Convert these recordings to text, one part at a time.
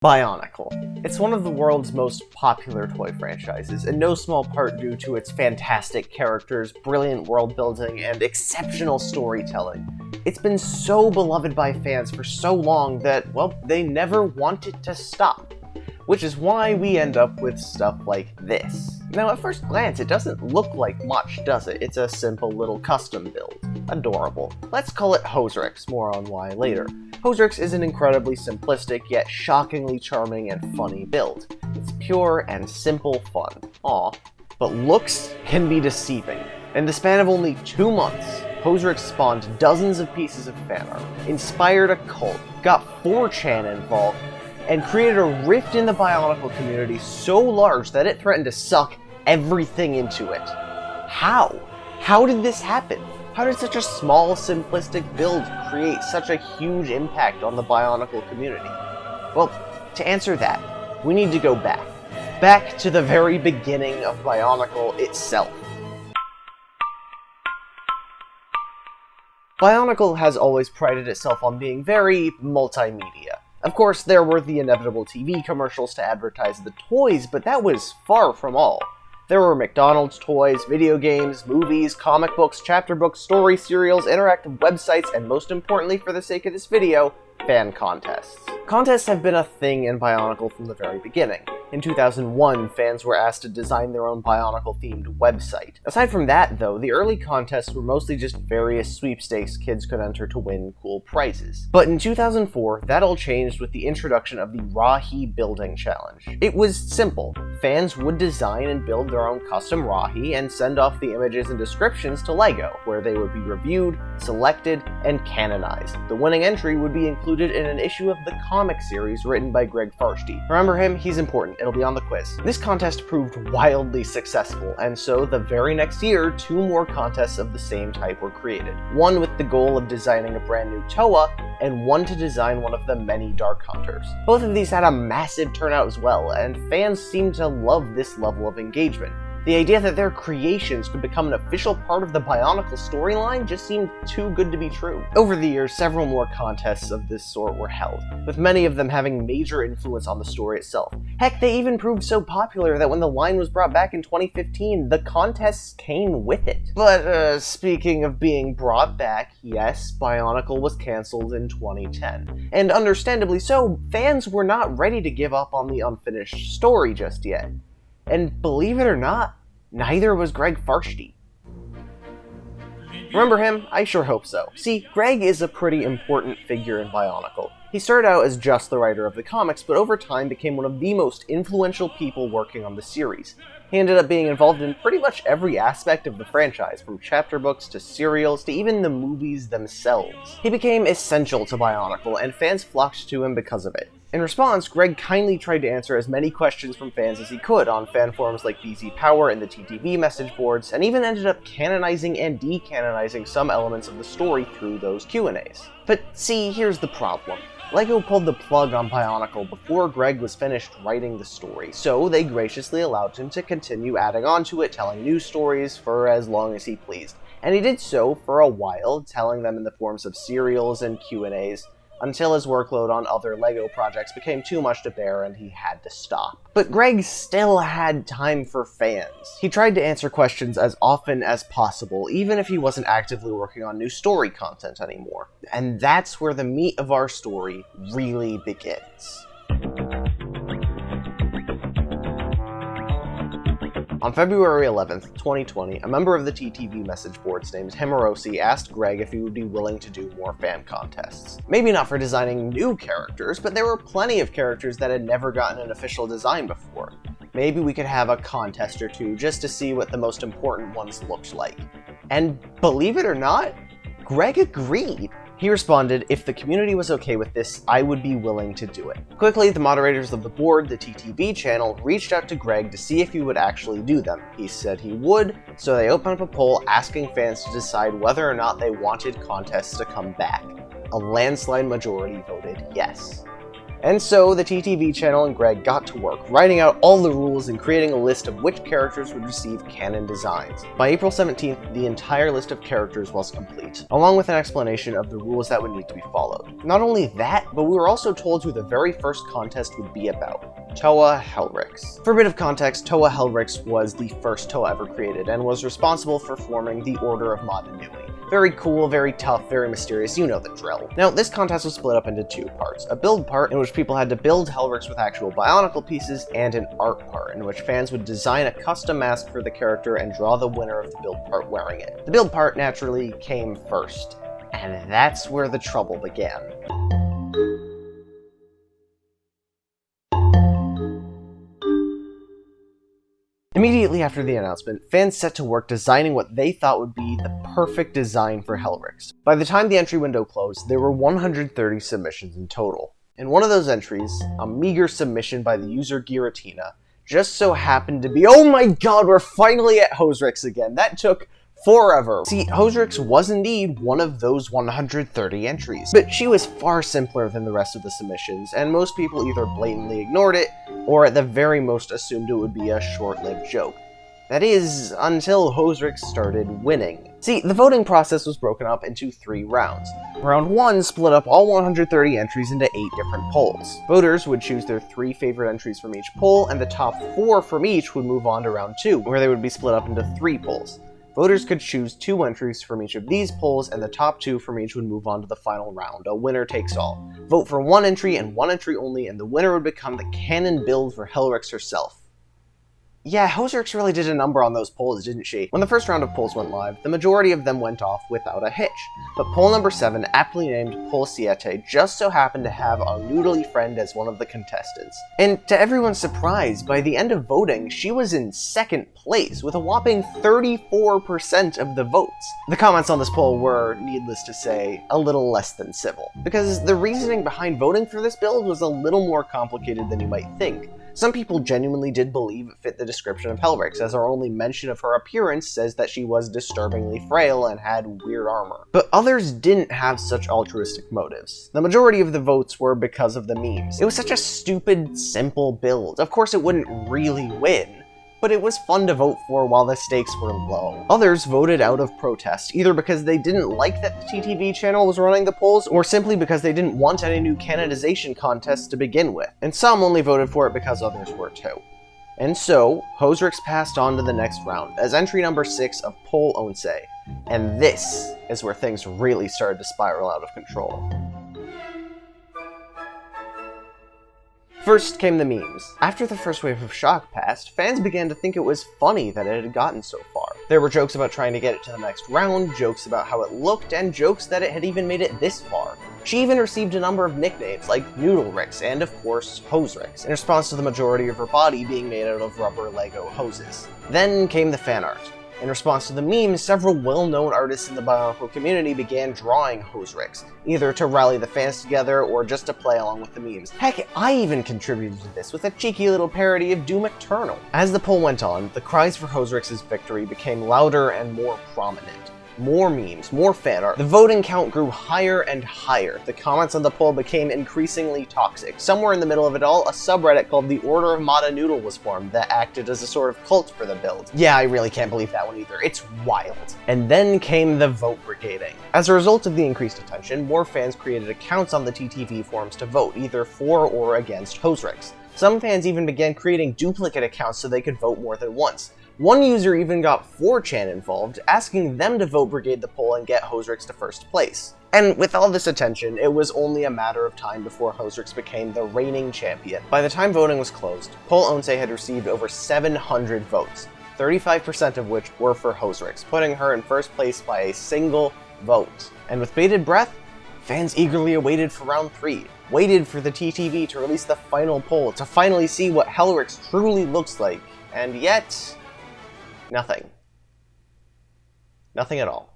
Bionicle. It's one of the world's most popular toy franchises, in no small part due to its fantastic characters, brilliant world building, and exceptional storytelling. It's been so beloved by fans for so long that, well, they never want it to stop. Which is why we end up with stuff like this. Now, at first glance, it doesn't look like much, does it? It's a simple little custom build. Adorable. Let's call it Hoseryx, more on why later. Hoseryx is an incredibly simplistic, yet shockingly charming and funny build. It's pure and simple fun. Aw. But looks can be deceiving. In the span of only 2 months, Hoseryx spawned dozens of pieces of fan art, inspired a cult, got 4chan involved, and created a rift in the Bionicle community so large that it threatened to suck everything into it. How? How did this happen? How did such a small, simplistic build create such a huge impact on the Bionicle community? Well, to answer that, we need to go back. Back to the very beginning of Bionicle itself. Bionicle has always prided itself on being very multimedia. Of course, there were the inevitable TV commercials to advertise the toys, but that was far from all. There were McDonald's toys, video games, movies, comic books, chapter books, story serials, interactive websites, and most importantly for the sake of this video, fan contests. Contests have been a thing in Bionicle from the very beginning. In 2001, fans were asked to design their own Bionicle-themed website. Aside from that, though, the early contests were mostly just various sweepstakes kids could enter to win cool prizes. But in 2004, that all changed with the introduction of the Rahi Building Challenge. It was simple. Fans would design and build their own custom Rahi and send off the images and descriptions to LEGO, where they would be reviewed, selected, and canonized. The winning entry would be included in an issue of the comic series written by Greg Farshtey. Remember him? He's important. It'll be on the quiz. This contest proved wildly successful, and so the very next year, 2 more contests of the same type were created. One with the goal of designing a brand new Toa, and one to design one of the many Dark Hunters. Both of these had a massive turnout as well, and fans seemed to love this level of engagement. The idea that their creations could become an official part of the Bionicle storyline just seemed too good to be true. Over the years, several more contests of this sort were held, with many of them having major influence on the story itself. Heck, they even proved so popular that when the line was brought back in 2015, the contests came with it. But, speaking of being brought back, yes, Bionicle was cancelled in 2010. And understandably so, fans were not ready to give up on the unfinished story just yet. And believe it or not, neither was Greg Farshtey. Remember him? I sure hope so. See, Greg is a pretty important figure in Bionicle. He started out as just the writer of the comics, but over time became one of the most influential people working on the series. He ended up being involved in pretty much every aspect of the franchise, from chapter books to serials to even the movies themselves. He became essential to Bionicle, and fans flocked to him because of it. In response, Greg kindly tried to answer as many questions from fans as he could on fan forums like BZ Power and the TTV message boards, and even ended up canonizing and decanonizing some elements of the story through those Q&As. But see, here's the problem. LEGO pulled the plug on Bionicle before Greg was finished writing the story, so they graciously allowed him to continue adding on to it, telling new stories for as long as he pleased. And he did so for a while, telling them in the forms of serials and Q&As, until his workload on other LEGO projects became too much to bear and he had to stop. But Greg still had time for fans. He tried to answer questions as often as possible, even if he wasn't actively working on new story content anymore. And that's where the meat of our story really begins. On February 11th, 2020, a member of the TTV message boards named Himorosi asked Greg if he would be willing to do more fan contests. Maybe not for designing new characters, but there were plenty of characters that had never gotten an official design before. Maybe we could have a contest or two just to see what the most important ones looked like. And believe it or not, Greg agreed. He responded, "If the community was okay with this, I would be willing to do it." Quickly, the moderators of the board, the TTV channel, reached out to Greg to see if he would actually do them. He said he would, so they opened up a poll asking fans to decide whether or not they wanted contests to come back. A landslide majority voted yes. And so the TTV channel and Greg got to work, writing out all the rules and creating a list of which characters would receive canon designs. By April 17th, the entire list of characters was complete, along with an explanation of the rules that would need to be followed. Not only that, but we were also told who the very first contest would be about: Toa Hoseryx. For a bit of context, Toa Hoseryx was the first Toa ever created, and was responsible for forming the Order of Mata Nui. Very cool, very tough, very mysterious, you know the drill. Now, this contest was split up into two parts: a build part, in which people had to build Hoseryx with actual Bionicle pieces, and an art part, in which fans would design a custom mask for the character and draw the winner of the build part wearing it. The build part naturally came first, and that's where the trouble began. Immediately after the announcement, fans set to work designing what they thought would be the perfect design for Hoseryx. By the time the entry window closed, there were 130 submissions in total. In one of those entries, a meager submission by the user Giratina just so happened to be— oh my god, we're finally at Hoseryx again! That took forever. See, Hoseryx was indeed one of those 130 entries, but she was far simpler than the rest of the submissions, and most people either blatantly ignored it, or at the very most assumed it would be a short-lived joke. That is, until Hoseryx started winning. See, the voting process was broken up into 3 rounds. Round 1 split up all 130 entries into 8 different polls. Voters would choose their 3 favorite entries from each poll, and the top 4 from each would move on to round 2, where they would be split up into 3 polls. Voters could choose 2 entries from each of these polls, and the top 2 from each would move on to the final round, a winner takes all. Vote for 1 entry and 1 entry only, and the winner would become the canon build for Hoseryx herself. Yeah, Hoseryx really did a number on those polls, didn't she? When the first round of polls went live, the majority of them went off without a hitch, but poll number 7, aptly named Poll Siete, just so happened to have our noodly friend as one of the contestants. And to everyone's surprise, by the end of voting, she was in 2nd place, with a whopping 34% of the votes. The comments on this poll were, needless to say, a little less than civil, because the reasoning behind voting for this build was a little more complicated than you might think. Some people genuinely did believe it fit the description of Hoseryx, as our only mention of her appearance says that she was disturbingly frail and had weird armor. But others didn't have such altruistic motives. The majority of the votes were because of the memes. It was such a stupid, simple build. Of course it wouldn't really win, but it was fun to vote for while the stakes were low. Others voted out of protest, either because they didn't like that the TTV channel was running the polls, or simply because they didn't want any new canonization contests to begin with. And some only voted for it because others were too. And so, Hoseryx passed on to the next round, as entry number 6 of Poll Once. And this is where things really started to spiral out of control. First came the memes. After the first wave of shock passed, fans began to think it was funny that it had gotten so far. There were jokes about trying to get it to the next round, jokes about how it looked, and jokes that it had even made it this far. She even received a number of nicknames like Noodleryx and, of course, Hoseryx, in response to the majority of her body being made out of rubber Lego hoses. Then came the fan art. In response to the memes, several well-known artists in the Bionicle community began drawing Hoseryx, either to rally the fans together or just to play along with the memes. Heck, I even contributed to this with a cheeky little parody of Doom Eternal. As the poll went on, the cries for Hoseryx's victory became louder and more prominent. More memes, more fan art. The voting count grew higher and higher. The comments on the poll became increasingly toxic. Somewhere in the middle of it all, a subreddit called the Order of Mata Noodle was formed that acted as a sort of cult for the build. Yeah, I really can't believe that one either. It's wild. And then came the vote brigading. As a result of the increased attention, more fans created accounts on the TTV forums to vote, either for or against Hoseryx. Some fans even began creating duplicate accounts so they could vote more than once. One user even got 4chan involved, asking them to vote brigade the poll and get Hoseryx to first place. And with all this attention, it was only a matter of time before Hoseryx became the reigning champion. By the time voting was closed, Poll Once had received over 700 votes, 35% of which were for Hoseryx, putting her in first place by a single vote. And with bated breath, fans eagerly awaited for round 3, waited for the TTV to release the final poll to finally see what Hoseryx truly looks like, and yet nothing. Nothing at all.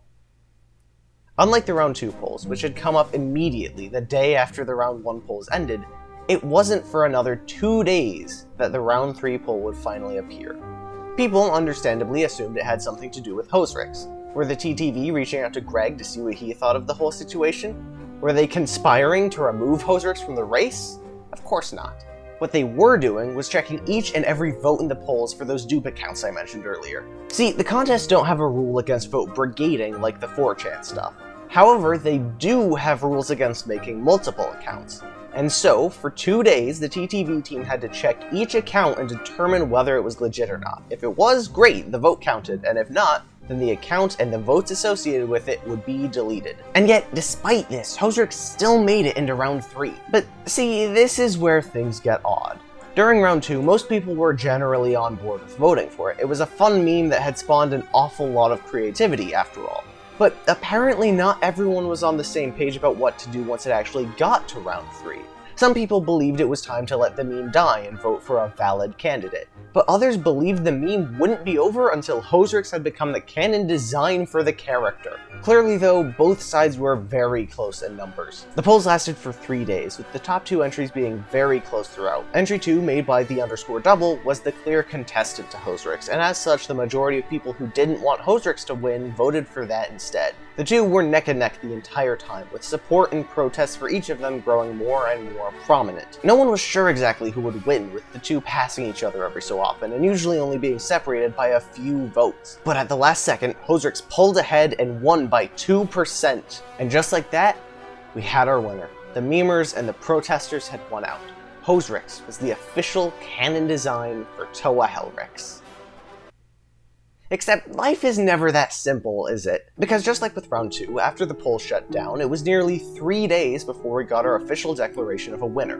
Unlike the round 2 polls, which had come up immediately the day after the round 1 polls ended, it wasn't for another 2 days that the round 3 poll would finally appear. People understandably assumed it had something to do with Hoseryx. Were the TTV reaching out to Greg to see what he thought of the whole situation? Were they conspiring to remove Hoseryx from the race? Of course not. What they were doing was checking each and every vote in the polls for those dupe accounts I mentioned earlier. See, the contests don't have a rule against vote brigading like the 4chan stuff. However, they do have rules against making multiple accounts. And so, for 2 days, the TTV team had to check each account and determine whether it was legit or not. If it was, great, the vote counted, and if not, then the account and the votes associated with it would be deleted. And yet, despite this, Hoseryx still made it into round 3. But see, this is where things get odd. During round 2, most people were generally on board with voting for it. It was a fun meme that had spawned an awful lot of creativity, after all. But apparently not everyone was on the same page about what to do once it actually got to round 3. Some people believed it was time to let the meme die and vote for a valid candidate, but others believed the meme wouldn't be over until Hoseryx had become the canon design for the character. Clearly though, both sides were very close in numbers. The polls lasted for 3 days, with the top 2 entries being very close throughout. Entry 2, made by the _double, was the clear contestant to Hoseryx, and as such, the majority of people who didn't want Hoseryx to win voted for that instead. The two were neck and neck the entire time, with support and protests for each of them growing more and more prominent. No one was sure exactly who would win, with the two passing each other every so often, and usually only being separated by a few votes. But at the last second, Hoseryx pulled ahead and won by 2%. And just like that, we had our winner. The memers and the protesters had won out. Hoseryx was the official canon design for Toa Hellryx. Except life is never that simple, is it? Because just like with round 2, after the poll shut down, it was nearly 3 days before we got our official declaration of a winner.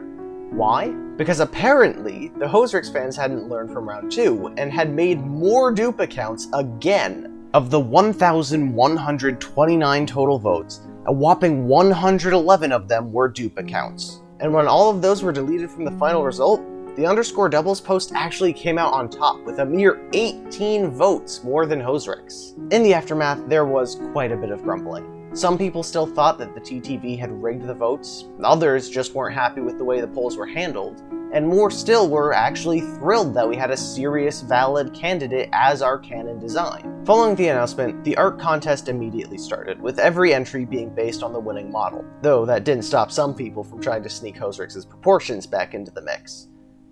Why? Because apparently, the Hoseryx fans hadn't learned from round 2, and had made more dupe accounts again. Of the 1,129 total votes, a whopping 111 of them were dupe accounts. And when all of those were deleted from the final result, the _doubles post actually came out on top, with a mere 18 votes more than Hoseryx. In the aftermath, there was quite a bit of grumbling. Some people still thought that the TTV had rigged the votes, others just weren't happy with the way the polls were handled, and more still were actually thrilled that we had a serious, valid candidate as our canon design. Following the announcement, the art contest immediately started, with every entry being based on the winning model, though that didn't stop some people from trying to sneak Hoseryx's proportions back into the mix.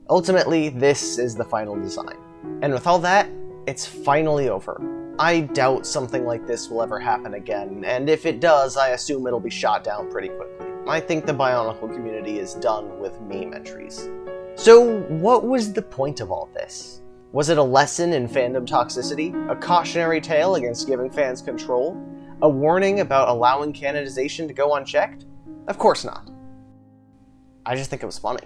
Ultimately, this is the final design. And with all that, it's finally over. I doubt something like this will ever happen again, and if it does, I assume it'll be shot down pretty quickly. I think the Bionicle community is done with meme entries. So, what was the point of all this? Was it a lesson in fandom toxicity? A cautionary tale against giving fans control? A warning about allowing canonization to go unchecked? Of course not. I just think it was funny.